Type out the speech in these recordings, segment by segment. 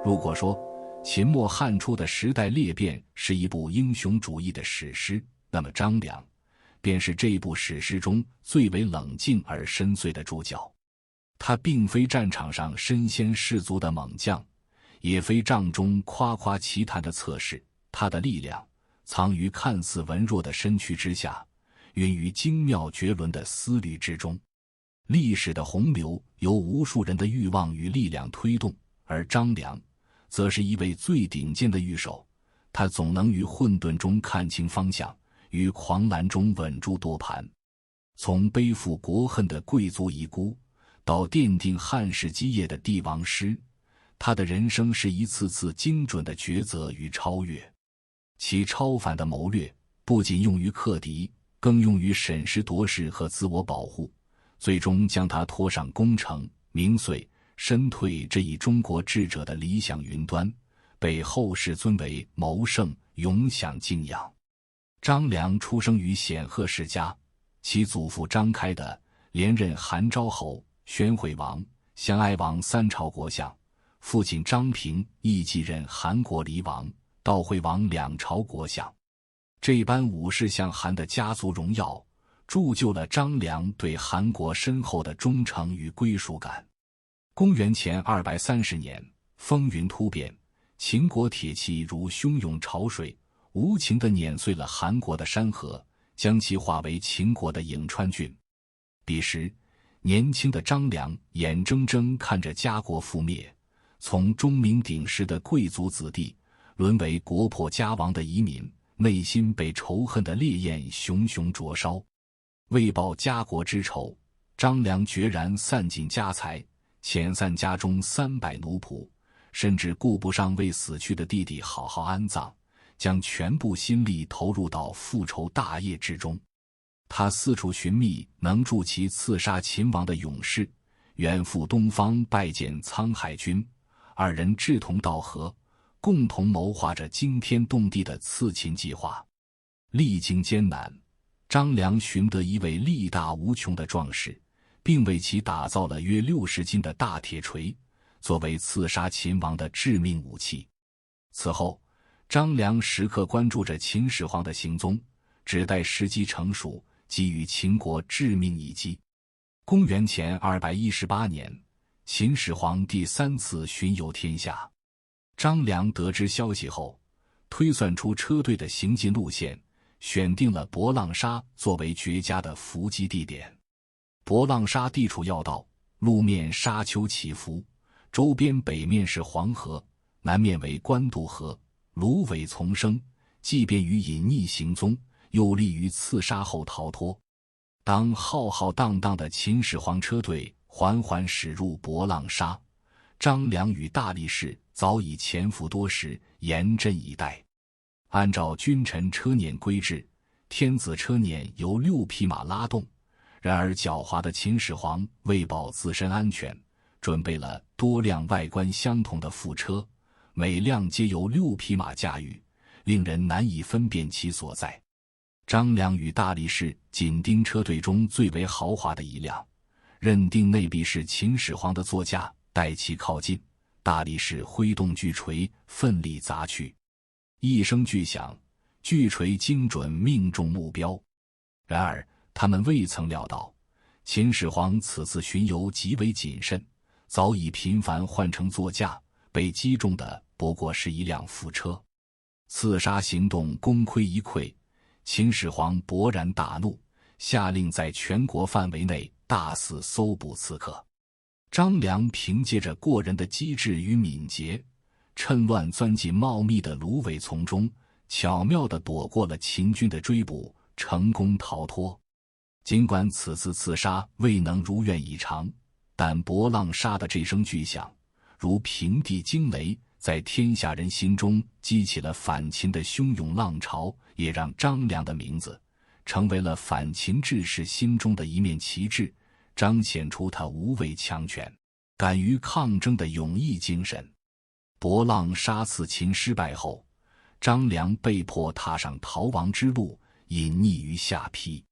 如果说秦末汉初的时代裂变是一部英雄主义的史诗，那么张良便是这部史诗中最为冷静而深邃的主角。他并非战场上身先士卒的猛将，也非帐中夸夸其谈的策士，他的力量藏于看似文弱的身躯之下，蕴于精妙绝伦的思虑之中。历史的洪流由无数人的欲望与力量推动，而张良则是一位最顶尖的御手，他总能于混沌中看清方向，于狂澜中稳住舵盘。从背负国恨的贵族遗孤，到奠定汉室基业的帝王师，他的人生是一次次精准的抉择与超越。其超凡的谋略不仅用于克敌，更用于审时度势和自我保护，最终将他拖上功成名遂身退这一中国智者的理想云端，被后世尊为谋圣，永享敬仰。张良出生于显赫世家，其祖父张开的连任韩昭侯、宣惠王、襄哀王3朝国相，父亲张平亦继任韩国离王、悼惠王2朝国相。这般武士相韩的家族荣耀，铸就了张良对韩国深厚的忠诚与归属感。公元前230年，风云突变，秦国铁骑如汹涌潮水，无情地碾碎了韩国的山河，将其化为秦国的颍川郡。彼时，年轻的张良眼睁睁看着家国覆灭，从钟鸣鼎食的贵族子弟沦为国破家亡的遗民，内心被仇恨的烈焰熊熊灼烧。为报家国之仇，张良决然散尽家财，遣散家中300奴仆，甚至顾不上为死去的弟弟好好安葬，将全部心力投入到复仇大业之中。他四处寻觅能助其刺杀秦王的勇士，远赴东方拜见沧海君，二人志同道合，共同谋划着惊天动地的刺秦计划。历经艰难，张良寻得一位力大无穷的壮士，并为其打造了约60斤的大铁锤，作为刺杀秦王的致命武器。此后，张良时刻关注着秦始皇的行踪，只待时机成熟，给予秦国致命一击。公元前218年，秦始皇第3次巡游天下。张良得知消息后，推算出车队的行进路线，选定了博浪沙作为绝佳的伏击地点。博浪沙地处要道，路面沙丘起伏，周边北面是黄河，南面为官渡河，芦苇丛生，既便于隐匿行踪，又利于刺杀后逃脱。当浩浩荡荡的秦始皇车队缓缓驶入博浪沙，张良与大力士早已潜伏多时，严阵以待。按照君臣车辇规制，天子车辇由6匹马拉动，然而狡猾的秦始皇为保自身安全，准备了多辆外观相同的副车，每辆皆由6匹马驾驭，令人难以分辨其所在。张良与大力士紧盯车队中最为豪华的一辆，认定内必是秦始皇的座驾，待其靠近，大力士挥动巨锤，奋力砸去。一声巨响，巨锤精准命中目标。然而他们未曾料到，秦始皇此次巡游极为谨慎，早已频繁换乘座驾，被击中的不过是一辆副车。刺杀行动功亏一篑，秦始皇勃然大怒，下令在全国范围内大肆搜捕刺客。张良凭借着过人的机智与敏捷，趁乱钻进茂密的芦苇丛中，巧妙地躲过了秦军的追捕，成功逃脱。尽管此次刺杀未能如愿以偿，但博浪沙的这声巨响，如平地惊雷，在天下人心中激起了反秦的汹涌浪潮，也让张良的名字成为了反秦志士心中的一面旗帜，彰显出他无畏强权、敢于抗争的勇毅精神。博浪沙刺秦失败后，张良被迫踏上逃亡之路，隐匿于下邳。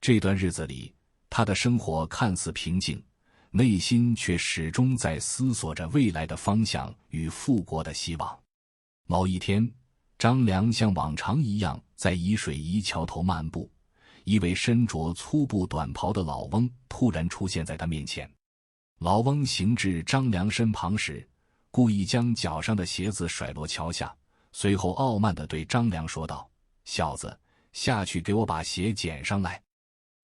这段日子里，他的生活看似平静，内心却始终在思索着未来的方向与复国的希望。某一天，张良像往常一样在沂水夷桥头漫步，一位身着粗布短袍的老翁突然出现在他面前。老翁行至张良身旁时，故意将脚上的鞋子甩落桥下，随后傲慢地对张良说道：“小子，下去给我把鞋捡上来。”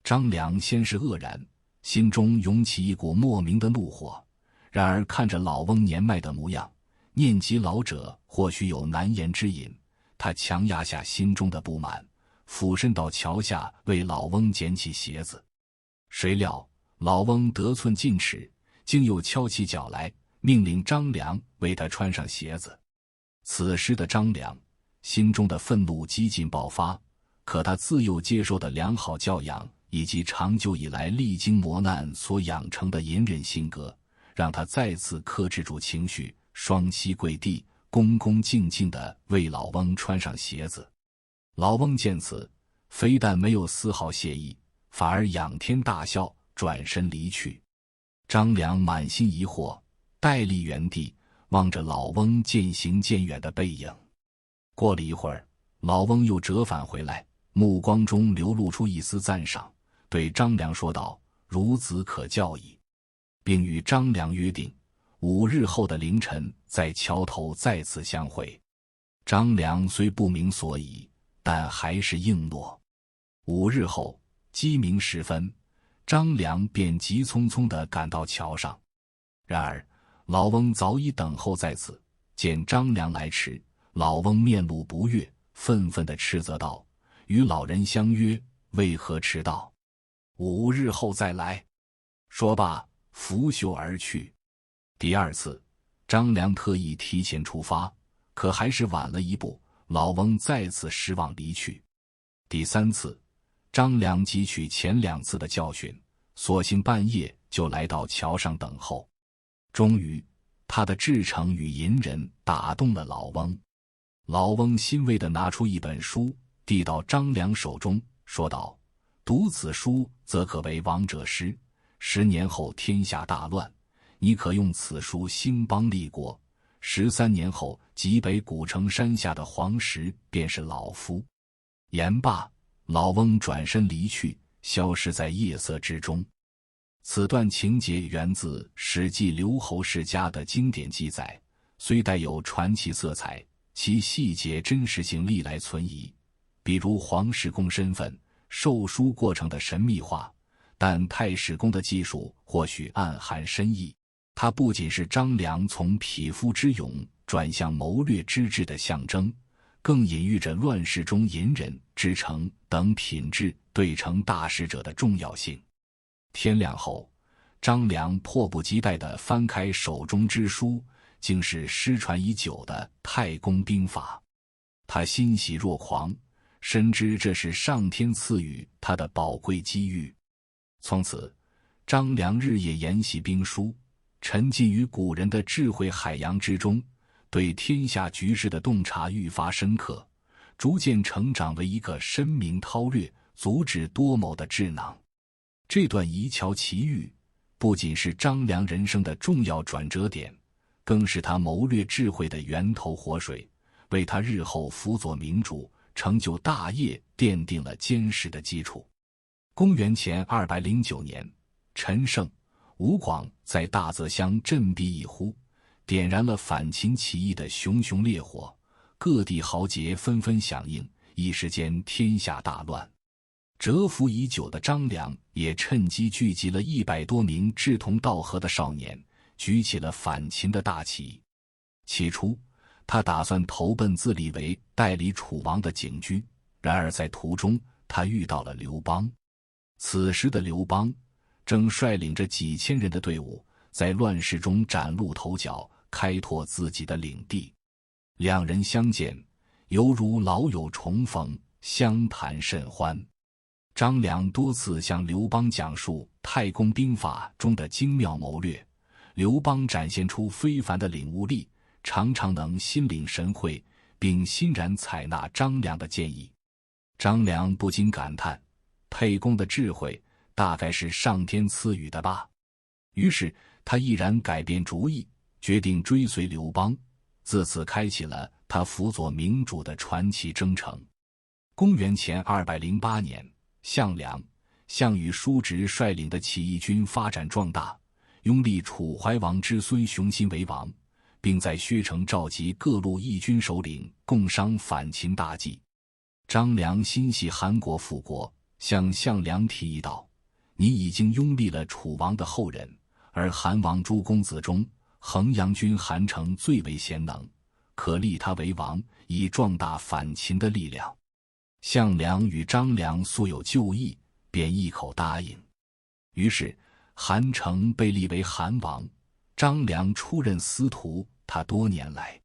张良先是愕然，心中涌起一股莫名的怒火，然而看着老翁年迈的模样，念及老者或许有难言之隐，他强压下心中的不满，俯身到桥下为老翁捡起鞋子。谁料老翁得寸进尺，竟又翘起脚来，命令张良为他穿上鞋子。此时的张良心中的愤怒几近爆发，可他自幼接受的良好教养以及长久以来历经磨难所养成的隐忍性格，让他再次克制住情绪，双膝跪地，恭恭敬敬地为老翁穿上鞋子。老翁见此，非但没有丝毫谢意，反而仰天大笑，转身离去。张良满心疑惑，呆立原地，望着老翁渐行渐远的背影。过了一会儿，老翁又折返回来，目光中流露出一丝赞赏，对张良说道：“孺子可教矣。”并与张良约定5日后的凌晨在桥头再次相会。张良虽不明所以，但还是应诺。5日后鸡鸣时分，张良便急匆匆地赶到桥上。然而老翁早已等候在此，见张良来迟，老翁面露不悦，愤愤地斥责道：“与老人相约，为何迟到？5日后再来。”说罢拂袖而去。第二次，张良特意提前出发，可还是晚了一步，老翁再次失望离去。第三次，张良汲取前2次的教训，索性半夜就来到桥上等候。终于，他的至诚与隐忍打动了老翁。老翁欣慰地拿出一本书，递到张良手中，说道：“读此书，则可为王者师。10年后天下大乱，你可用此书兴邦立国。13年后，极北古城山下的黄石便是老夫。”言罢，老翁转身离去，消失在夜色之中。此段情节源自《史记·刘侯世家》的经典记载，虽带有传奇色彩，其细节真实性历来存疑，比如黄石公身份、授书过程的神秘化，但太史公的技术或许暗含深意。它不仅是张良从匹夫之勇转向谋略之智的象征，更隐喻着乱世中隐忍、至诚等品质对成大事者的重要性。天亮后，张良迫不及待地翻开手中之书，竟是失传已久的《太公兵法》。他欣喜若狂，深知这是上天赐予他的宝贵机遇。从此，张良日夜研习兵书，沉浸于古人的智慧海洋之中，对天下局势的洞察愈发深刻，逐渐成长为一个深明韬略、足智多谋的智囊。这段夷桥奇遇不仅是张良人生的重要转折点，更是他谋略智慧的源头活水，为他日后辅佐民主、成就大业奠定了坚实的基础。公元前209年，陈胜、吴广在大泽乡振臂一呼，点燃了反秦起义的熊熊烈火，各地豪杰纷纷响应，一时间天下大乱。蛰伏已久的张良也趁机聚集了100多名志同道合的少年，举起了反秦的大旗。起初，他打算投奔自立为代理楚王的景驹，然而在途中，他遇到了刘邦。此时的刘邦正率领着几千人的队伍，在乱世中崭露头角，开拓自己的领地。两人相见，犹如老友重逢，相谈甚欢。张良多次向刘邦讲述《太公兵法》中的精妙谋略，刘邦展现出非凡的领悟力，常常能心领神会，并欣然采纳张良的建议。张良不禁感叹，沛公的智慧大概是上天赐予的吧。于是他毅然改变主意，决定追随刘邦，自此开启了他辅佐明主的传奇征程。公元前208年，项梁、项羽叔侄率领的起义军发展壮大，拥立楚怀王之孙熊心为王，并在薛城召集各路义军首领，共商反秦大计。张良心系韩国复国，向项梁提议道：“你已经拥立了楚王的后人，而韩王诸公子中，衡阳君韩成最为贤能，可立他为王，以壮大反秦的力量。”项梁与张良素有旧义，便一口答应。于是韩成被立为韩王，张良出任司徒。他多年来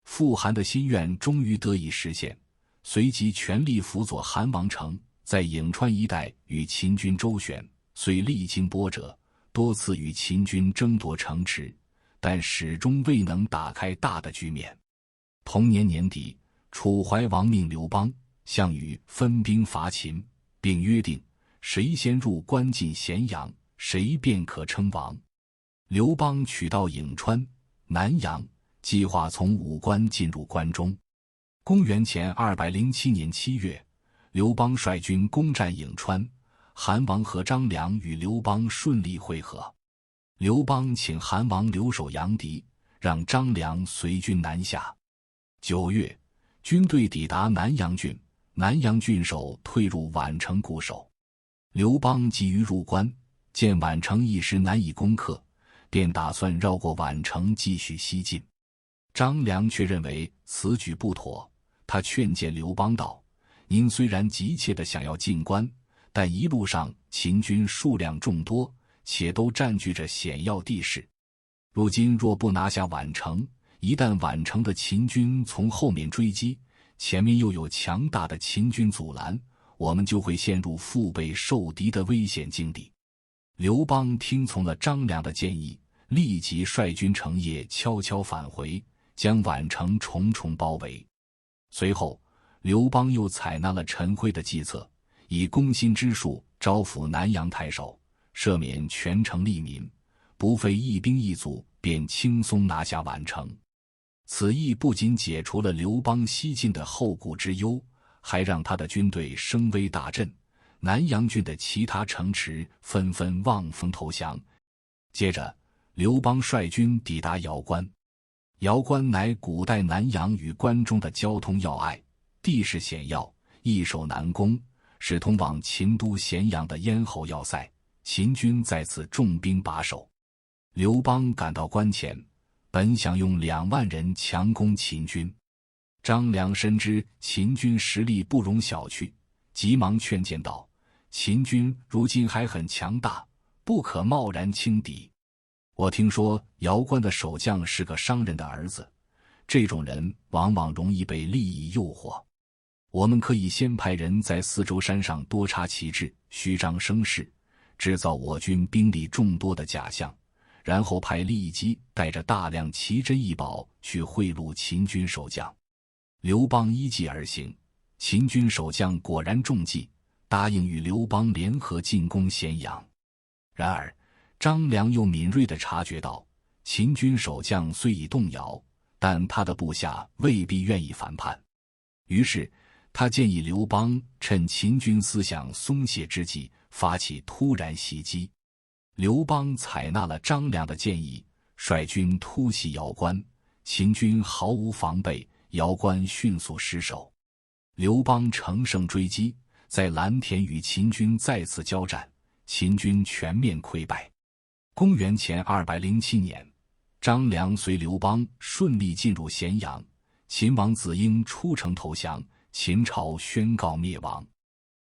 复韩的心愿终于得以实现，随即全力辅佐韩王成，在颍川一带与秦军周旋，虽历经波折，多次与秦军争夺城池，但始终未能打开大的局面。同年年底，楚怀王命刘邦、项羽分兵伐秦，并约定谁先入关进咸阳，谁便可称王。刘邦取到颍川、南阳，计划从武关进入关中。公元前207年7月，刘邦率军攻占颍川，韩王和张良与刘邦顺利会合。刘邦请韩王留守阳翟，让张良随军南下。9月，军队抵达南阳郡，南阳郡守退入宛城固守。刘邦急于入关，见宛城一时难以攻克，便打算绕过宛城继续西进。张良却认为此举不妥，他劝谏刘邦道：“您虽然急切地想要进关，但一路上秦军数量众多，且都占据着险要地势。如今若不拿下宛城，一旦宛城的秦军从后面追击，前面又有强大的秦军阻拦，我们就会陷入腹背受敌的危险境地。”刘邦听从了张良的建议，立即率军乘夜悄悄返回，将宛城重重包围。随后刘邦又采纳了陈辉的计策，以攻心之术招抚南阳太守，赦免全城吏民，不费一兵一卒便轻松拿下宛城。此役不仅解除了刘邦西进的后顾之忧，还让他的军队声威大振，南阳郡的其他城池纷纷望风投降。接着刘邦率军抵达瑶关。瑶关乃古代南阳与关中的交通要隘，地势险要，易守难攻，是通往秦都咸阳的咽喉要塞，秦军在此重兵把守。刘邦赶到关前，本想用2万人强攻秦军。张良深知秦军实力不容小觑，急忙劝谏道：“秦军如今还很强大，不可贸然轻敌。我听说瑶关的守将是个商人的儿子，这种人往往容易被利益诱惑。我们可以先派人在四周山上多插旗帜，虚张声势，制造我军兵力众多的假象，然后派利基带着大量奇珍异宝去贿赂秦军守将。”刘邦依计而行，秦军守将果然中计，答应与刘邦联合进攻咸阳。然而张良又敏锐地察觉到，秦军守将虽已动摇，但他的部下未必愿意反叛。于是他建议刘邦趁秦军思想松懈之际，发起突然袭击。刘邦采纳了张良的建议，率军突袭瑶关，秦军毫无防备，瑶关迅速失守。刘邦乘胜追击，在蓝田与秦军再次交战，秦军全面溃败。公元前207年，张良随刘邦顺利进入咸阳，秦王子婴出城投降，秦朝宣告灭亡。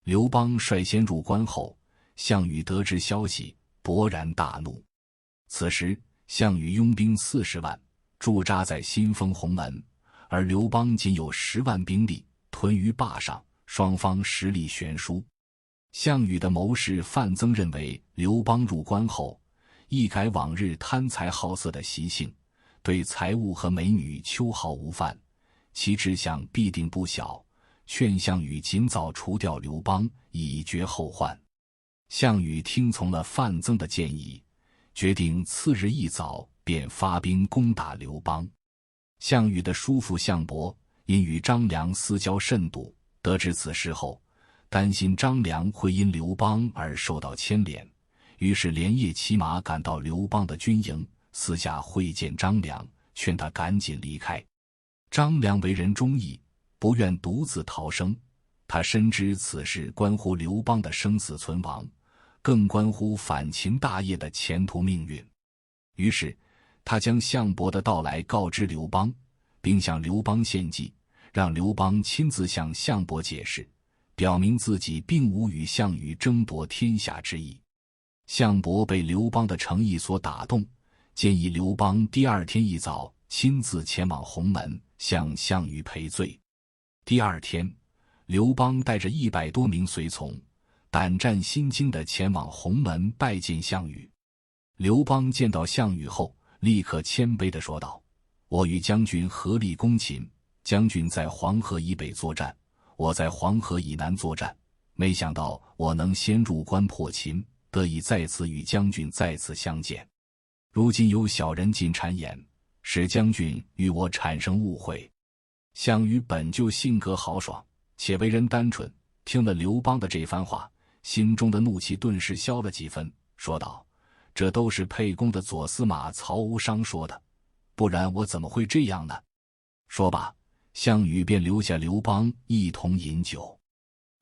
刘邦率先入关后，项羽得知消息，勃然大怒。此时项羽拥兵40万，驻扎在新丰鸿门，而刘邦仅有10万兵力，屯于坝上，双方实力悬殊。项羽的谋士范增认为，刘邦入关后一改往日贪财好色的习性，对财物和美女秋毫无犯，其志向必定不小，劝项羽尽早除掉刘邦，以绝后患。项羽听从了范增的建议，决定次日一早便发兵攻打刘邦。项羽的叔父项伯因与张良私交甚笃，得知此事后，担心张良会因刘邦而受到牵连，于是连夜骑马赶到刘邦的军营，私下会见张良，劝他赶紧离开。张良为人忠义，不愿独自逃生，他深知此事关乎刘邦的生死存亡，更关乎反秦大业的前途命运。于是他将项伯的到来告知刘邦，并向刘邦献计，让刘邦亲自向项伯解释，表明自己并无与项羽争夺天下之意。项伯被刘邦的诚意所打动，建议刘邦第二天一早亲自前往鸿门向项羽赔罪。第二天，刘邦带着100多名随从，胆战心惊地前往鸿门拜见项羽。刘邦见到项羽后，立刻谦卑地说道：“我与将军合力攻秦，将军在黄河以北作战，我在黄河以南作战，没想到我能先入关破秦，得以在此与将军再次相见。如今有小人进谗言，使将军与我产生误会。”项羽本就性格豪爽，且为人单纯，听了刘邦的这番话，心中的怒气顿时消了几分，说道：“这都是沛公的左司马曹无伤说的，不然我怎么会这样呢？”说罢，项羽便留下刘邦一同饮酒。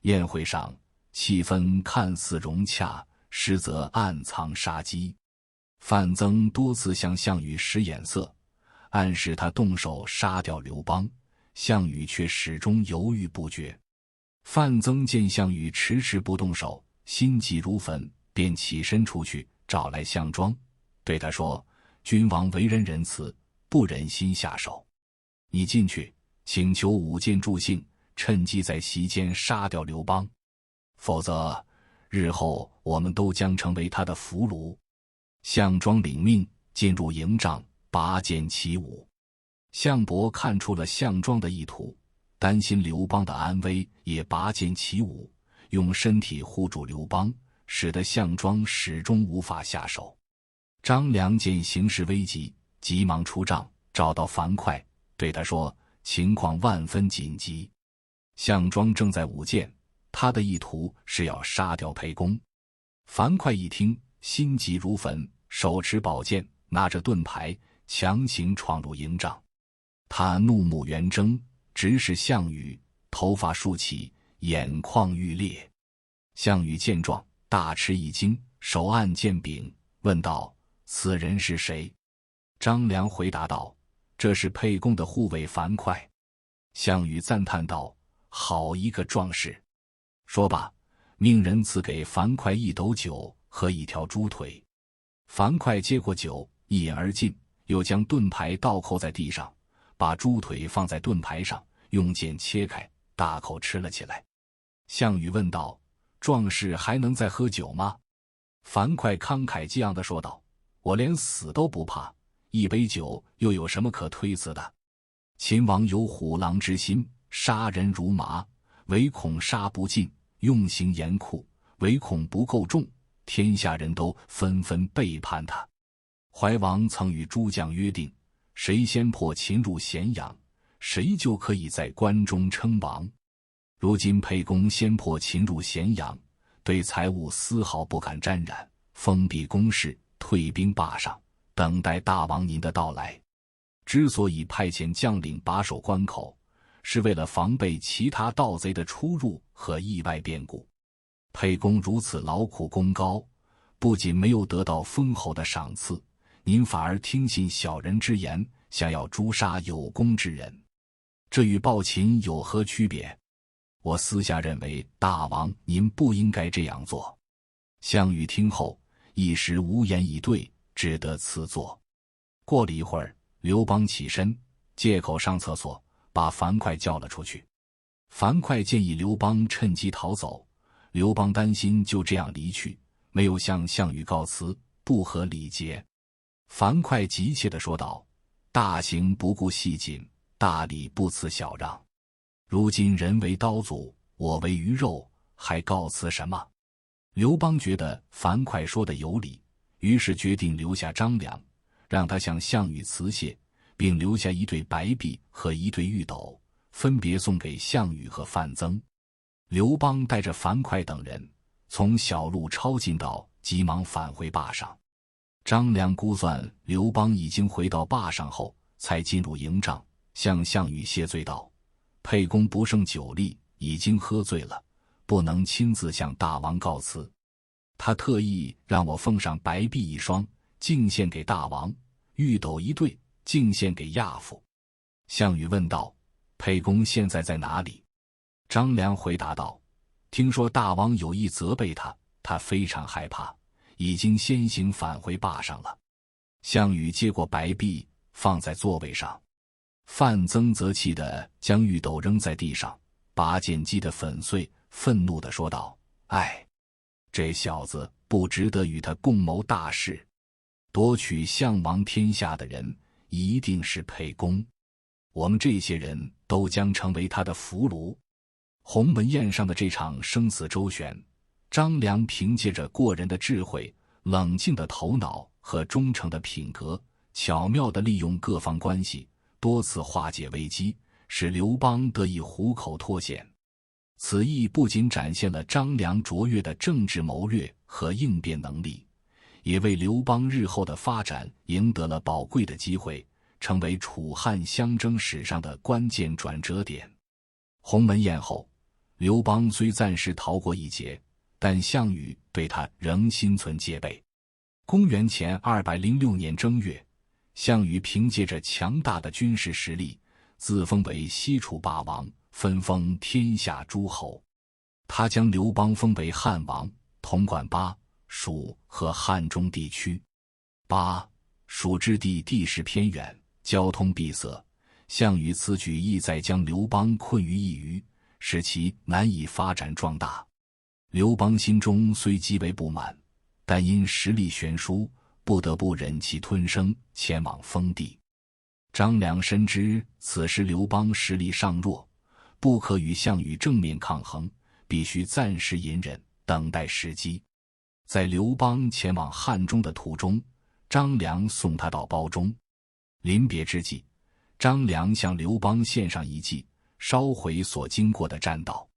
宴会上气氛看似融洽，实则暗藏杀机。范增多次向项羽使眼色，暗示他动手杀掉刘邦，项羽却始终犹豫不决。范增见项羽迟迟不动手，心急如焚，便起身出去找来项庄，对他说：“君王为人仁慈，不忍心下手，你进去请求舞剑助兴，趁机在席间杀掉刘邦，否则日后我们都将成为他的俘虏。”项庄领命，进入营帐，拔剑起舞。项伯看出了项庄的意图，担心刘邦的安危，也拔剑起舞，用身体护住刘邦，使得项庄始终无法下手。张良见形势危急，急忙出帐，找到樊哙，对他说：“情况万分紧急。”项庄正在舞剑，他的意图是要杀掉沛公。樊哙一听，心急如焚，手持宝剑，拿着盾牌，强行闯入营帐。他怒目圆睁，直视项羽，头发竖起，眼眶欲裂。项羽见状，大吃一惊，手按剑柄，问道：“此人是谁？”张良回答道：“这是沛公的护卫樊哙。”项羽赞叹道：“好一个壮士！”说罢，命人赐给樊哙1斗酒和1条猪腿。樊哙接过酒，一饮而尽，又将盾牌倒扣在地上，把猪腿放在盾牌上，用剑切开，大口吃了起来。项羽问道：“壮士还能再喝酒吗？”樊哙慷慨激昂地说道：“我连死都不怕，一杯酒又有什么可推辞的？秦王有虎狼之心，杀人如麻，唯恐杀不尽，用刑严酷，唯恐不够重，天下人都纷纷背叛他。怀王曾与诸将约定，谁先破秦入咸阳，谁就可以在关中称王。如今沛公先破秦入咸阳，对财物丝毫不敢沾染，封闭宫室，退兵霸上，等待大王您的到来。之所以派遣将领把守关口，是为了防备其他盗贼的出入和意外变故。沛公如此劳苦功高，不仅没有得到丰厚的赏赐，您反而听信小人之言，想要诛杀有功之人，这与暴秦有何区别？我私下认为，大王您不应该这样做。项羽听后，一时无言以对，只得辞座。过了一会儿，刘邦起身，借口上厕所，把樊哙叫了出去。樊哙建议刘邦趁机逃走，刘邦担心就这样离去，没有向项羽告辞，不合礼节。樊哙急切地说道：“大行不顾细谨，大礼不辞小让。如今人为刀俎，我为鱼肉，还告辞什么？”刘邦觉得樊哙说的有理，于是决定留下张良，让他向项羽辞谢，并留下一对白璧和一对玉斗，分别送给项羽和范增。刘邦带着樊哙等人从小路抄近道，急忙返回坝上。张良估算刘邦已经回到坝上后，才进入营帐，向项羽谢罪道：沛公不胜酒力，已经喝醉了，不能亲自向大王告辞。他特意让我奉上白璧一双，敬献给大王；玉斗一对，敬献给亚父。项羽问道：沛公现在在哪里？张良回答道：听说大王有意责备他，他非常害怕，已经先行返回坝上了。项羽接过白璧，放在座位上。范增则气得将玉斗扔在地上，把剑击得粉碎，愤怒地说道：哎，这小子不值得与他共谋大事。夺取项王天下的人一定是沛公，我们这些人都将成为他的俘虏。鸿门宴上的这场生死周旋，张良凭借着过人的智慧、冷静的头脑和忠诚的品格，巧妙地利用各方关系，多次化解危机，使刘邦得以虎口脱险。此役不仅展现了张良卓越的政治谋略和应变能力，也为刘邦日后的发展赢得了宝贵的机会，成为楚汉相争史上的关键转折点。鸿门宴后，刘邦虽暂时逃过一劫，但项羽对他仍心存戒备。公元前206年正月，项羽凭借着强大的军事实力，自封为西楚霸王，分封天下诸侯。他将刘邦封为汉王，统管巴、蜀和汉中地区。巴、蜀之地地势偏远，交通闭塞，项羽此举意在将刘邦困于一隅，使其难以发展壮大。刘邦心中虽极为不满，但因实力悬殊，不得不忍气吞声，前往封地。张良深知此时刘邦实力尚弱，不可与项羽正面抗衡，必须暂时隐忍，等待时机。在刘邦前往汉中的途中，张良送他到褒中。临别之际，张良向刘邦献上一计，烧毁所经过的栈道。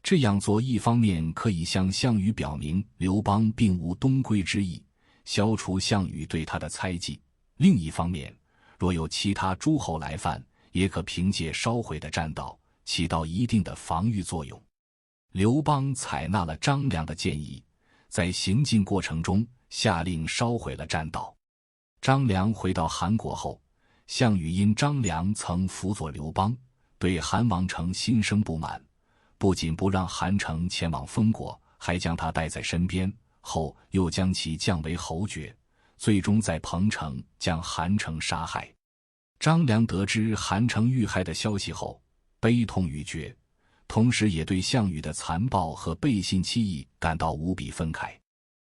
这样做一方面可以向项羽表明刘邦并无东归之意，消除项羽对他的猜忌；另一方面，若有其他诸侯来犯，也可凭借烧毁的栈道起到一定的防御作用。刘邦采纳了张良的建议，在行进过程中下令烧毁了栈道。张良回到韩国后，项羽因张良曾辅佐刘邦，对韩王城心生不满，不仅不让韩城前往封国，还将他带在身边，后又将其降为侯爵，最终在彭城将韩城杀害。张良得知韩城遇害的消息后，悲痛欲绝，同时也对项羽的残暴和背信弃义感到无比愤慨。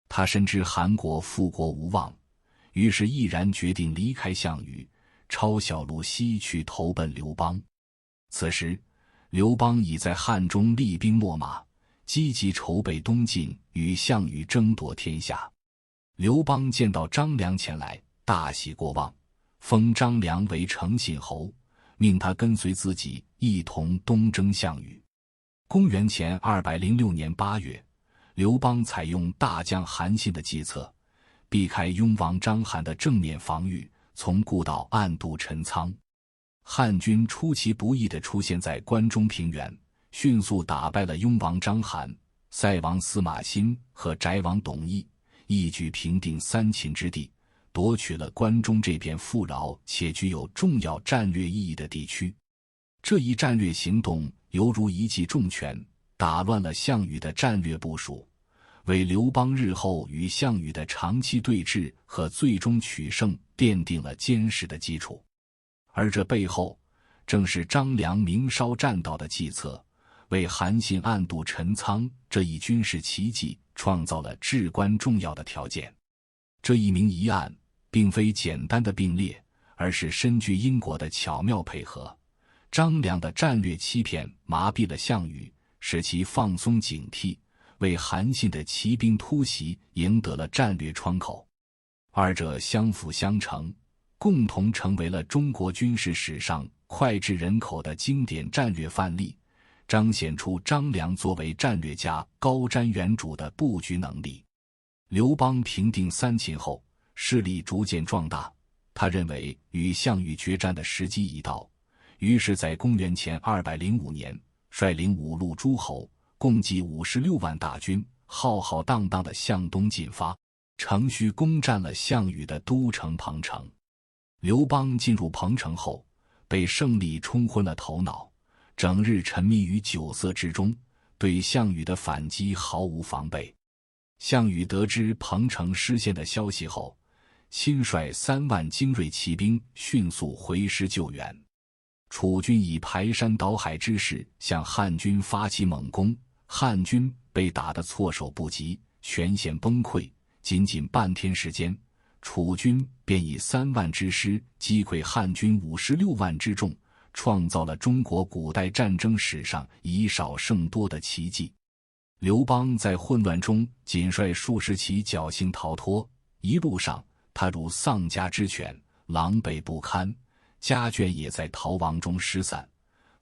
他深知韩国复国无望，于是毅然决定离开项羽，抄小路西去投奔刘邦。此时刘邦已在汉中厉兵秣马，积极筹备东进，与项羽争夺天下。刘邦见到张良前来，大喜过望，封张良为诚信侯，命他跟随自己一同东征项羽。公元前206年8月，刘邦采用大将韩信的计策，避开雍王章邯的正面防御，从故道暗渡陈仓。汉军出其不意地出现在关中平原，迅速打败了雍王章邯、塞王司马欣和翟王董翳，一举平定三秦之地，夺取了关中这片富饶且具有重要战略意义的地区。这一战略行动犹如一记重拳，打乱了项羽的战略部署，为刘邦日后与项羽的长期对峙和最终取胜奠定了坚实的基础。而这背后正是张良明烧栈道的计策，为韩信暗渡陈仓这一军事奇迹创造了至关重要的条件。这一明一暗并非简单的并列，而是深具因果的巧妙配合。张良的战略欺骗麻痹了项羽，使其放松警惕，为韩信的骑兵突袭赢得了战略窗口。二者相辅相成，共同成为了中国军事史上脍炙人口的经典战略范例，彰显出张良作为战略家高瞻远瞩的布局能力。刘邦平定三秦后，势力逐渐壮大，他认为与项羽决战的时机已到，于是在公元前205年，率领5路诸侯，共计56万大军，浩浩荡荡地向东进发，乘虚攻占了项羽的都城彭城。刘邦进入彭城后，被胜利冲昏了头脑，整日沉迷于酒色之中，对项羽的反击毫无防备。项羽得知彭城失陷的消息后，亲率3万精锐骑兵迅速回师救援。楚军以排山倒海之势向汉军发起猛攻，汉军被打得措手不及，全线崩溃。仅仅半天时间，楚军便以3万之师击溃汉军56万之众，创造了中国古代战争史上以少胜多的奇迹。刘邦在混乱中仅率数十骑侥幸逃脱，一路上他如丧家之犬，狼狈不堪，家眷也在逃亡中失散。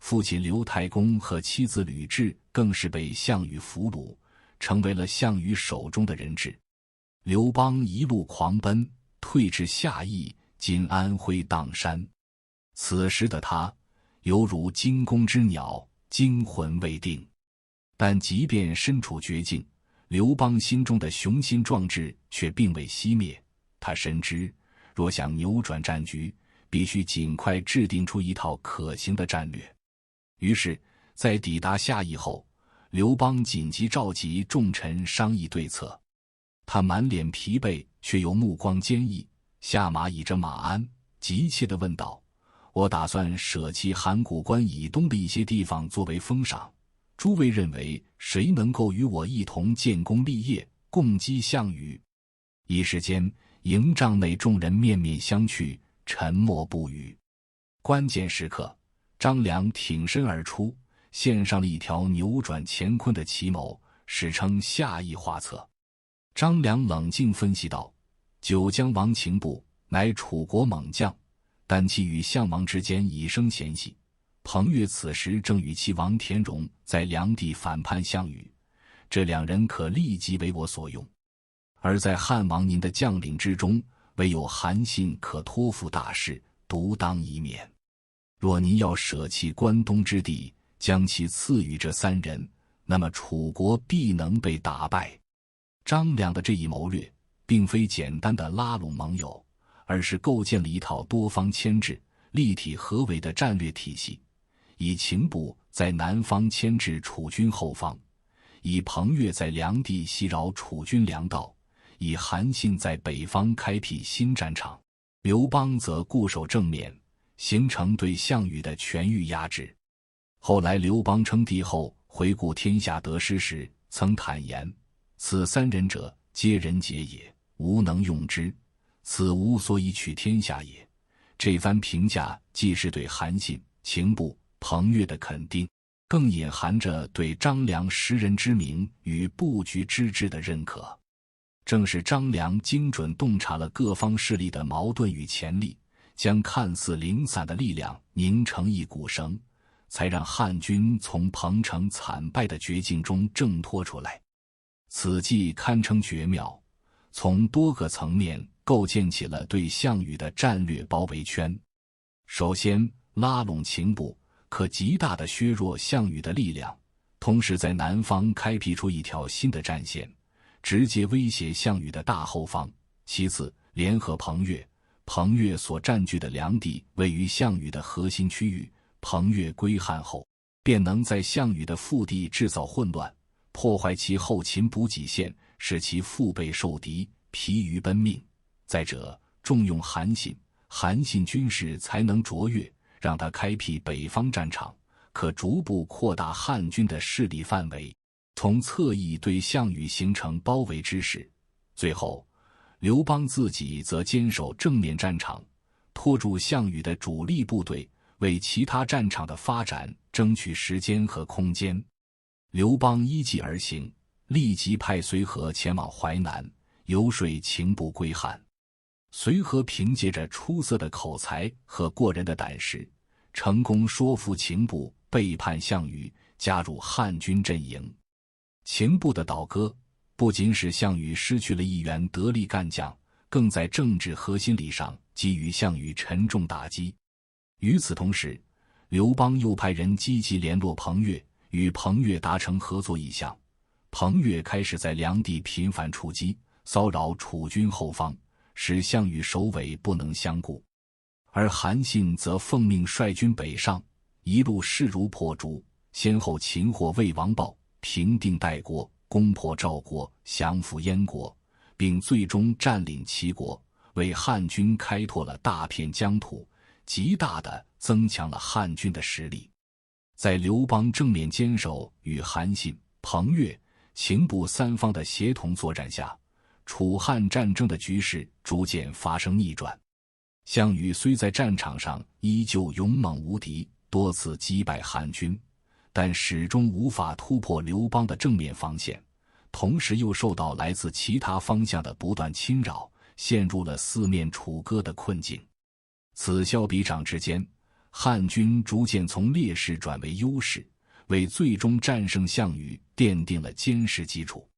父亲刘太公和妻子吕雉更是被项羽俘虏，成为了项羽手中的人质。刘邦一路狂奔，退至下邑，今安徽砀山。此时的他犹如惊弓之鸟，惊魂未定。但即便身处绝境，刘邦心中的雄心壮志却并未熄灭。他深知，若想扭转战局，必须尽快制定出一套可行的战略。于是，在抵达下邑后，刘邦紧急召集众臣商议对策。他满脸疲惫，却又目光坚毅，下马倚着马鞍，急切地问道：“我打算舍弃函谷关以东的一些地方作为封赏。诸位认为谁能够与我一同建功立业，共击项羽？”一时间，营帐内众人面面相觑，沉默不语。关键时刻，张良挺身而出，献上了一条扭转乾坤的奇谋，史称下邑画策。张良冷静分析道：“九江王秦布乃楚国猛将，但其与项王之间已生嫌隙。彭越此时正与其王田荣在梁地反叛项羽，这2人可立即为我所用。而在汉王您的将领之中，唯有韩信可托付大事，独当一面。若您要舍弃关东之地，将其赐予这3人，那么楚国必能被打败。”张良的这一谋略并非简单的拉拢盟友，而是构建了一套多方牵制、立体合围的战略体系，以秦部在南方牵制楚军后方，以彭越在梁地袭扰楚军粮道，以韩信在北方开辟新战场，刘邦则固守正面，形成对项羽的全域压制。后来刘邦称帝后，回顾天下得失时，曾坦言：“此3人者，皆人杰也，吾能用之，此吾所以取天下也。”这番评价既是对韩信、秦布、彭越的肯定，更隐含着对张良识人之明与布局之智的认可。正是张良精准洞察了各方势力的矛盾与潜力，将看似零散的力量拧成一股绳，才让汉军从彭城惨败的绝境中挣脱出来。此计堪称绝妙，从多个层面构建起了对项羽的战略包围圈。首先，拉拢秦部，可极大地削弱项羽的力量，同时在南方开辟出一条新的战线，直接威胁项羽的大后方。其次，联合彭越，彭越所占据的梁地位于项羽的核心区域，彭越归汉后，便能在项羽的腹地制造混乱，破坏其后勤补给线，使其腹背受敌，疲于奔命。再者，重用韩信，韩信军事才能卓越，让他开辟北方战场，可逐步扩大汉军的势力范围，从侧翼对项羽形成包围之势。最后，刘邦自己则坚守正面战场，拖住项羽的主力部队，为其他战场的发展争取时间和空间。刘邦依计而行，立即派随和前往淮南，游说秦部归汉。随和凭借着出色的口才和过人的胆识，成功说服秦部背叛项羽，加入汉军阵营。秦部的倒戈不仅使项羽失去了一员得力干将，更在政治核心理上给予项羽沉重打击。与此同时，刘邦又派人积极联络彭越，与彭越达成合作意向。彭越开始在梁地频繁出击，骚扰楚军后方，使项羽首尾不能相顾。而韩信则奉命率军北上，一路势如破竹，先后擒获魏王豹，平定代国，攻破赵国，降服燕国，并最终占领齐国，为汉军开拓了大片疆土，极大地增强了汉军的实力。在刘邦正面坚守与韩信、彭越、秦部三方的协同作战下，楚汉战争的局势逐渐发生逆转。项羽虽在战场上依旧勇猛无敌，多次击败汉军，但始终无法突破刘邦的正面防线，同时又受到来自其他方向的不断侵扰，陷入了四面楚歌的困境。此消彼长之间，汉军逐渐从劣势转为优势，为最终战胜项羽奠定了坚实基础。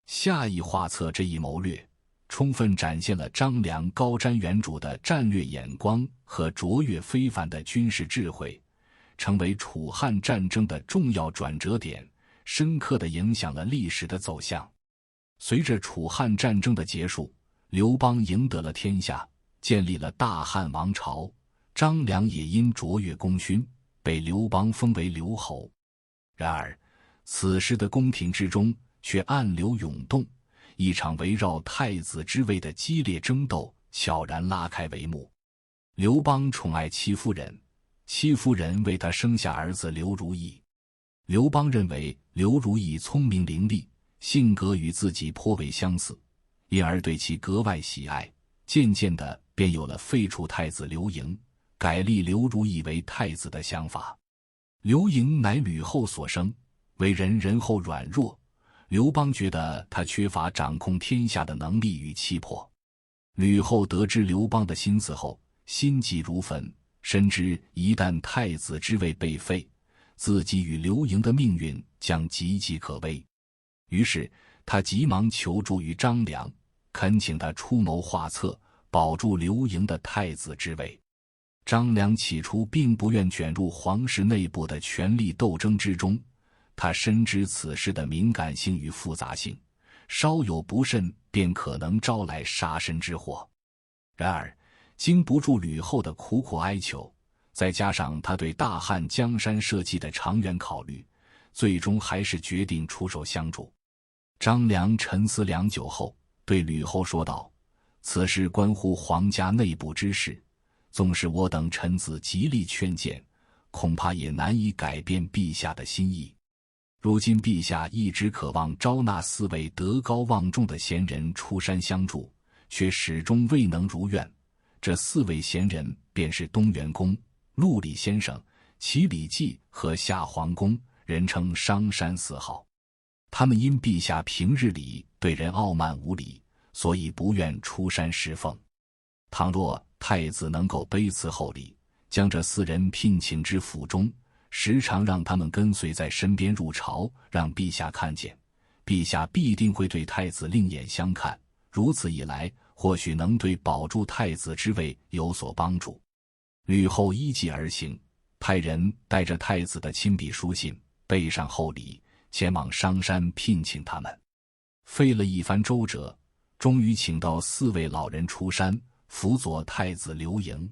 下议画策这一谋略，充分展现了张良高瞻远瞩的战略眼光和卓越非凡的军事智慧，成为楚汉战争的重要转折点，深刻地影响了历史的走向。随着楚汉战争的结束，刘邦赢得了天下，建立了大汉王朝，张良也因卓越功勋，被刘邦封为刘侯。然而，此时的宫廷之中却暗流涌动，一场围绕太子之位的激烈争斗悄然拉开帷幕。刘邦宠爱戚夫人，戚夫人为他生下儿子刘如意。刘邦认为刘如意聪明伶俐，性格与自己颇为相似，因而对其格外喜爱，渐渐的便有了废除太子刘盈，改立刘如意为太子的想法。刘盈乃吕后所生，为人仁厚软弱，刘邦觉得他缺乏掌控天下的能力与气魄。吕后得知刘邦的心思后，心急如焚，深知一旦太子之位被废，自己与刘盈的命运将岌岌可危。于是他急忙求助于张良，恳请他出谋划策，保住刘盈的太子之位。张良起初并不愿卷入皇室内部的权力斗争之中，他深知此事的敏感性与复杂性，稍有不慎便可能招来杀身之祸。然而经不住吕后的苦苦哀求，再加上他对大汉江山社稷的长远考虑，最终还是决定出手相助。张良沉思良久后，对吕后说道：“此事关乎皇家内部之事，纵使我等臣子极力劝谏，恐怕也难以改变陛下的心意。如今陛下一直渴望招纳4位德高望重的贤人出山相助，却始终未能如愿。这4位贤人便是东园公、陆李先生、齐礼记和夏皇公，人称商山4号。他们因陛下平日里对人傲慢无礼，所以不愿出山侍奉。倘若太子能够卑辞厚礼，将这4人聘请至府中，时常让他们跟随在身边入朝，让陛下看见，陛下必定会对太子另眼相看。如此一来，或许能对保住太子之位有所帮助。”吕后依计而行，派人带着太子的亲笔书信，备上厚礼，前往商山聘请他们。费了一番周折，终于请到4位老人出山辅佐太子刘盈。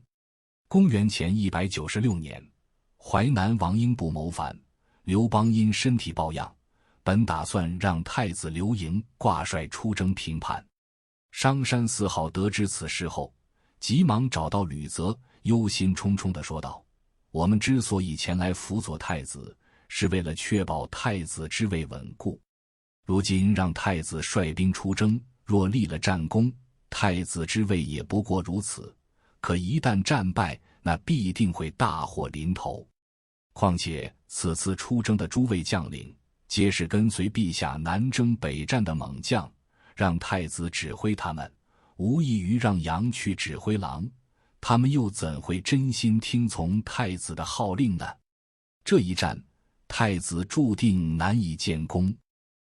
公元前196年，淮南王英部谋反，刘邦因身体抱恙，本打算让太子刘盈挂帅出征平叛。商山4号得知此事后，急忙找到吕泽，忧心忡忡地说道：“我们之所以前来辅佐太子，是为了确保太子之位稳固。如今让太子率兵出征，若立了战功，太子之位也不过如此，可一旦战败，那必定会大祸临头。况且此次出征的诸位将领，皆是跟随陛下南征北战的猛将，让太子指挥他们，无异于让羊去指挥狼，他们又怎会真心听从太子的号令呢？这一战，太子注定难以建功。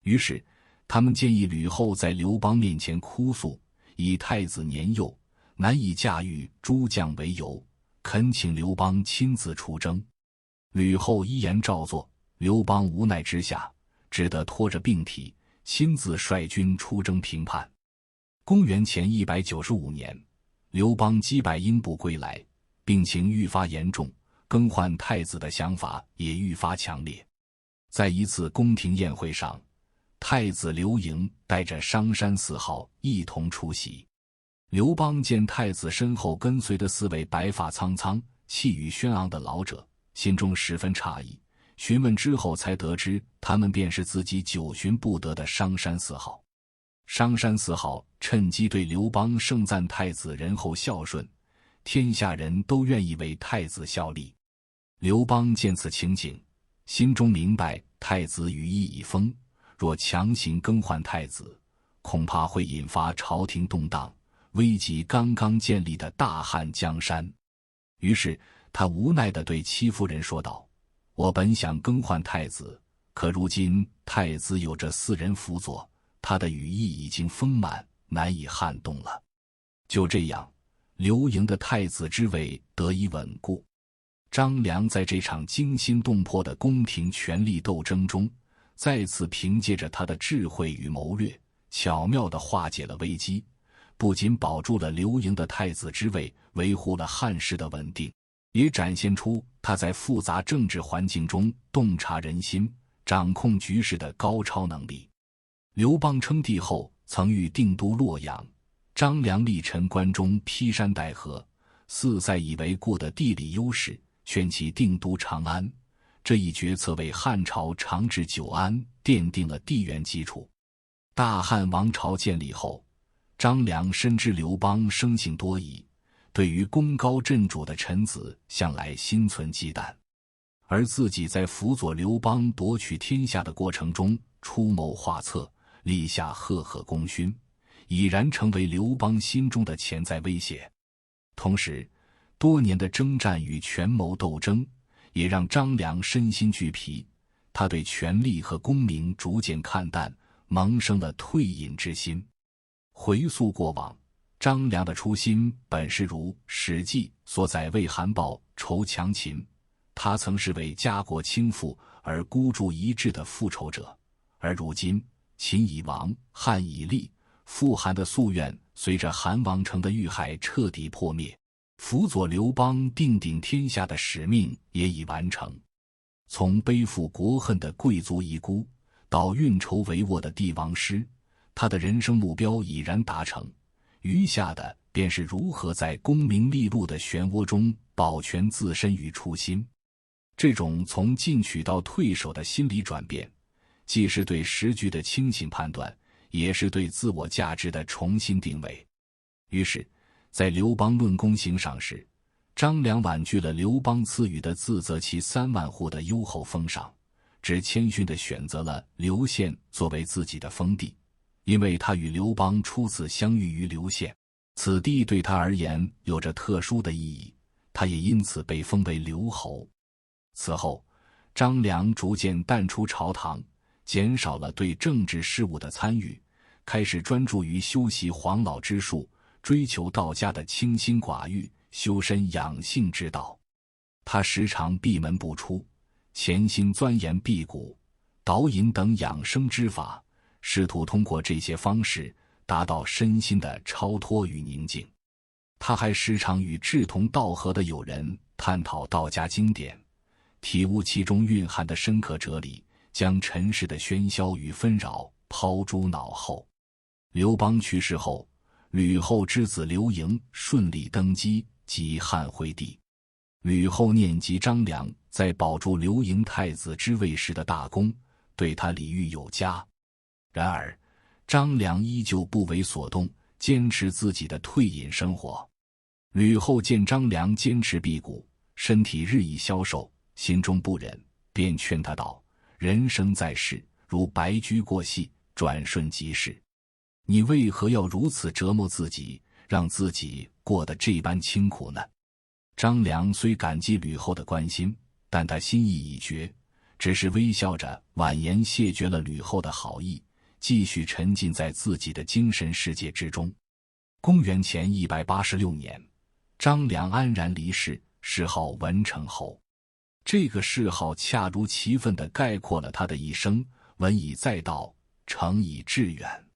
于是他们建议吕后在刘邦面前哭诉，以太子年幼，难以驾驭诸将为由，恳请刘邦亲自出征。吕后依言照做，刘邦无奈之下，只得拖着病体，亲自率军出征平叛。公元前195年，刘邦击败英布归来，病情愈发严重，更换太子的想法也愈发强烈。在一次宫廷宴会上，太子刘盈带着商山4号一同出席。刘邦见太子身后跟随的4位白发苍苍、气宇轩昂的老者，心中十分诧异，询问之后才得知，他们便是自己久寻不得的商山4号。商山4号趁机对刘邦盛赞太子仁厚孝顺，天下人都愿意为太子效力。刘邦见此情景，心中明白太子羽翼已丰，若强行更换太子，恐怕会引发朝廷动荡，危及刚刚建立的大汉江山。于是他无奈地对戚夫人说道：“我本想更换太子，可如今太子有着4人辅佐，他的羽翼已经丰满，难以撼动了。”就这样，刘盈的太子之位得以稳固。张良在这场惊心动魄的宫廷权力斗争中，再次凭借着他的智慧与谋略，巧妙地化解了危机，不仅保住了刘盈的太子之位，维护了汉室的稳定，也展现出他在复杂政治环境中洞察人心、掌控局势的高超能力。刘邦称帝后，曾欲定都洛阳，张良力陈关中劈山带河，4塞以为固的地理优势，劝其定都长安。这一决策为汉朝长治久安奠定了地缘基础。大汉王朝建立后，张良深知刘邦生性多疑，对于功高震主的臣子向来心存忌惮，而自己在辅佐刘邦夺取天下的过程中出谋划策，立下赫赫功勋，已然成为刘邦心中的潜在威胁。同时，多年的征战与权谋斗争也让张良身心俱疲，他对权力和功名逐渐看淡，萌生了退隐之心。回溯过往，张良的初心本是如《史记》所载为韩豹仇强秦，他曾是为家国倾覆而孤注一掷的复仇者，而如今秦已亡，汉已立，复韩的夙愿随着韩王成的遇害彻底破灭，辅佐刘邦定鼎天下的使命也已完成。从背负国恨的贵族遗孤到运筹帷幄的帝王师，他的人生目标已然达成，余下的便是如何在功名利禄的漩涡中保全自身与初心。这种从进取到退守的心理转变，既是对时局的清醒判断，也是对自我价值的重新定位。于是在刘邦论功行赏时，张良婉拒了刘邦赐予的自责其3万户的优厚封赏，只谦逊地选择了刘县作为自己的封地，因为他与刘邦初次相遇于刘县，此地对他而言有着特殊的意义，他也因此被封为刘侯。此后，张良逐渐淡出朝堂，减少了对政治事务的参与，开始专注于修习黄老之术，追求道家的清心寡欲、修身养性之道。他时常闭门不出，潜心钻研辟谷、导引等养生之法，试图通过这些方式达到身心的超脱与宁静。他还时常与志同道合的友人探讨道家经典，体悟其中蕴含的深刻哲理，将尘世的喧嚣与纷扰抛诸脑后。刘邦去世后，吕后之子刘盈顺利登基，即汉惠帝。吕后念及张良在保住刘盈太子之位时的大功，对他礼遇有加。然而张良依旧不为所动，坚持自己的退隐生活。吕后见张良坚持辟谷，身体日益消瘦，心中不忍，便劝他道：人生在世，如白驹过隙，转瞬即逝。你为何要如此折磨自己，让自己过得这般清苦呢？”张良虽感激吕后的关心，但他心意已决，只是微笑着婉言谢绝了吕后的好意，继续沉浸在自己的精神世界之中。公元前186年，张良安然离世，谥号文成侯。这个谥号恰如其分地概括了他的一生：文以载道，诚以致远。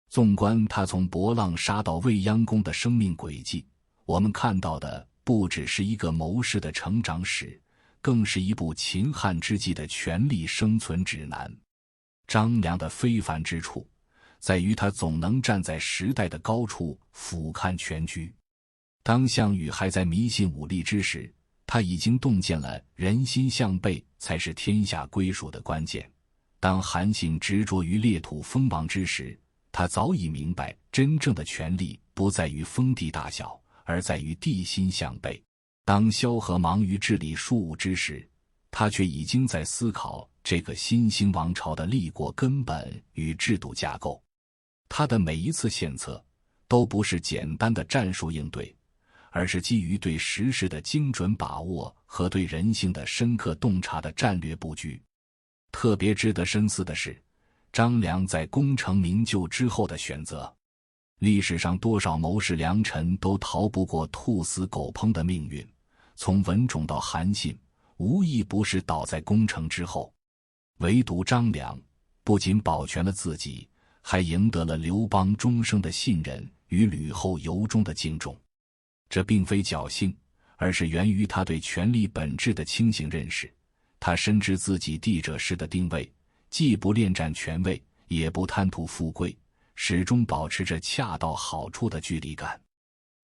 纵观他从博浪沙到未央宫的生命轨迹，我们看到的不只是一个谋士的成长史，更是一部秦汉之际的权力生存指南。张良的非凡之处，在于他总能站在时代的高处俯瞰全局。当项羽还在迷信武力之时，他已经洞见了人心向背才是天下归属的关键；当韩信执着于裂土封王之时，他早已明白真正的权力不在于封地大小，而在于地心向背。当萧何忙于治理庶务之时，他却已经在思考这个新兴王朝的立国根本与制度架构。他的每一次献策都不是简单的战术应对，而是基于对时势的精准把握和对人性的深刻洞察的战略布局。特别值得深思的是，张良在功成名就之后的选择。历史上多少谋士良臣都逃不过兔死狗烹的命运，从文种到韩信，无一不是倒在攻城之后。唯独张良不仅保全了自己，还赢得了刘邦终生的信任与吕后由衷的敬重。这并非侥幸，而是源于他对权力本质的清醒认识。他深知自己帝者时的定位，既不恋战权位，也不贪图富贵，始终保持着恰到好处的距离感。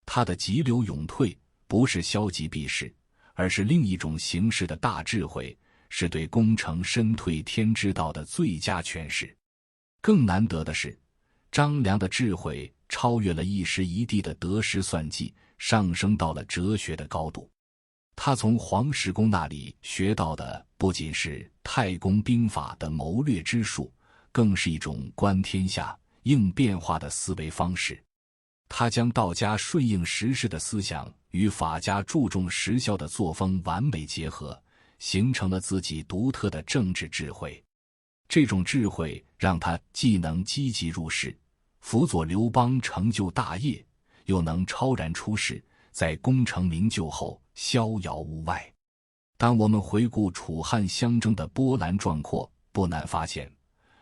他的急流勇退不是消极避世，而是另一种形式的大智慧，是对功成身退天之道的最佳诠释。更难得的是，张良的智慧超越了一时一地的得失算计，上升到了哲学的高度。他从黄石公那里学到的不仅是太公兵法的谋略之术，更是一种观天下、应变化的思维方式。他将道家顺应时势的思想与法家注重实效的作风完美结合，形成了自己独特的政治智慧。这种智慧让他既能积极入世，辅佐刘邦成就大业，又能超然出世，在功成名就后逍遥物外。当我们回顾楚汉相争的波澜壮阔，不难发现，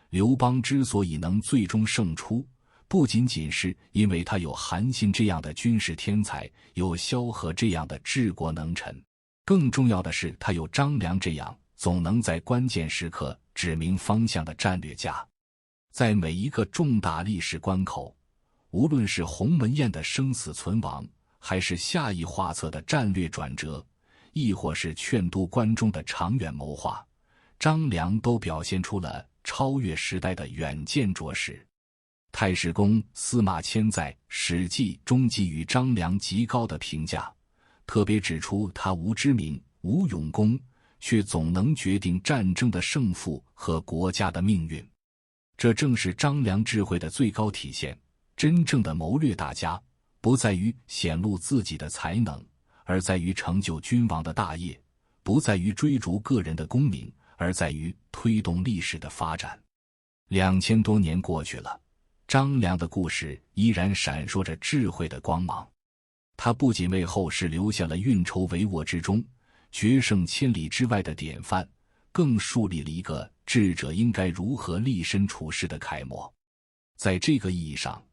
刘邦之所以能最终胜出，不仅仅是因为他有韩信这样的军事天才，有萧何这样的治国能臣，更重要的是他有张良这样总能在关键时刻指明方向的战略家。在每一个重大历史关口，无论是鸿门宴的生死存亡，还是下一画策的战略转折，亦或是劝渡关中的长远谋划，张良都表现出了超越时代的远见卓识。太史公司马迁在《史记》中给予张良极高的评价，特别指出他无知名、无勇功，却总能决定战争的胜负和国家的命运。这正是张良智慧的最高体现。真正的谋略大家，不在于显露自己的才能，而在于成就君王的大业；不在于追逐个人的功名，而在于推动历史的发展。2000多年过去了，张良的故事依然闪烁着智慧的光芒。他不仅为后世留下了运筹帷幄之中、决胜千里之外的典范，更树立了一个智者应该如何立身处世的楷模。在这个意义上，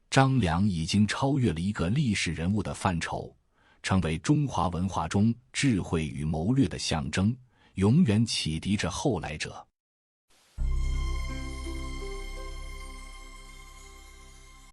张良已经超越了一个历史人物的范畴，成为中华文化中智慧与谋略的象征，永远启迪着后来者。